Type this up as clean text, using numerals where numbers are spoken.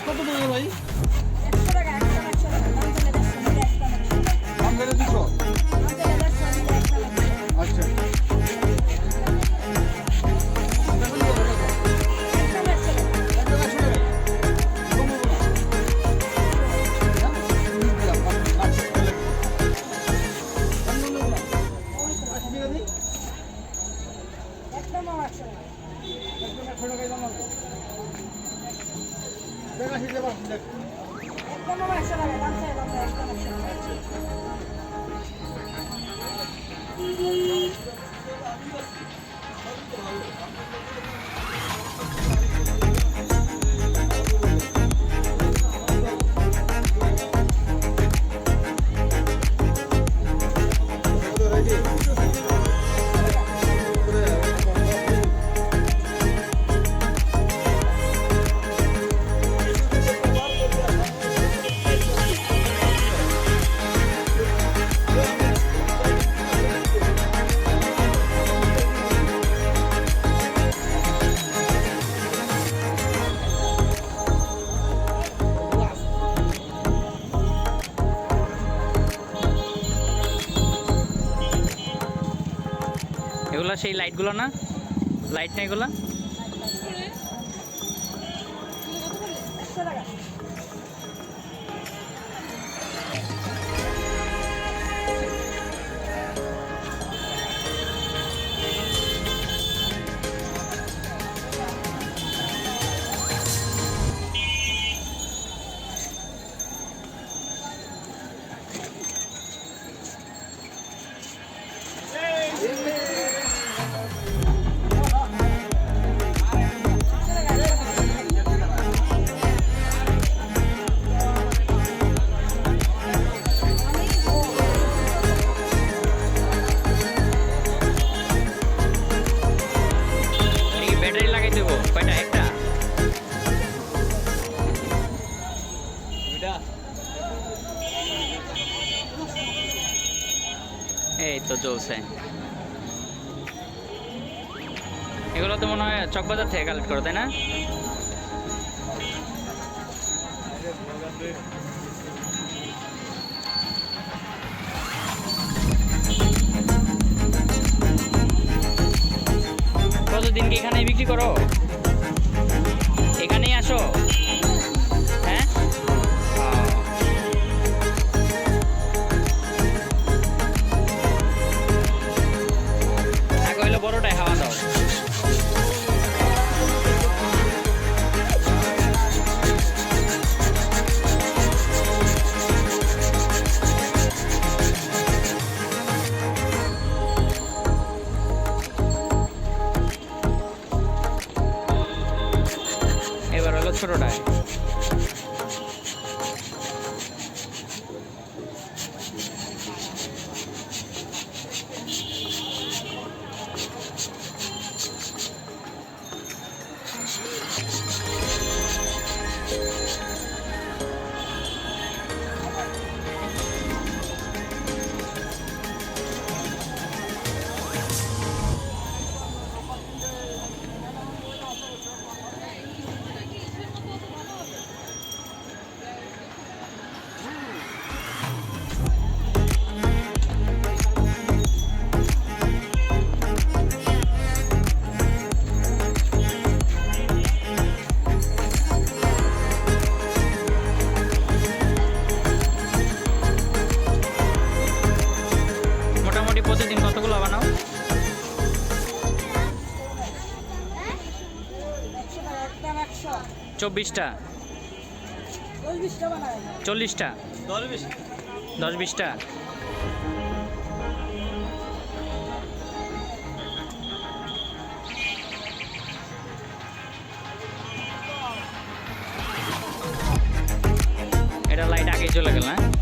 কত টাকা ভাই? 100 টাকা, 100 টাকা, দাম চলে যাচ্ছে, মিলে একটা লাগছে। দাম বেড়ে দিছো? দাম চলে যাচ্ছে, মিলে একটা লাগছে। আচ্ছা একদম 100 টাকা। একদম 100 টাকা। একদম 100 টাকা, দাম চাই, দাম চাই, একদম 100 টাকা। এগুলা সেই লাইটগুলো না, লাইট না এগুলা? 100 টাকা। এই ব্যাটারি লাগাই দেবো কয়টা? একটা? এই তো চলছে। এগুলো তো মনে হয় চকবাজার থেকে কালেক্ট করো, তাই না? কতদিন কি এখানেই বিক্রি করো? এখানেই আসো? হ্যাঁ, আগে হইলো বড়টাই হাওয়া দাও। এবার হলো ছোটটায়। মোটামুটি প্রতিদিন কতগুলো বানাও? 100 টাকা, একদম 100। 24টা? 20টা বানায়। 40টা? 10-20টা? চলে গেল, হ্যাঁ?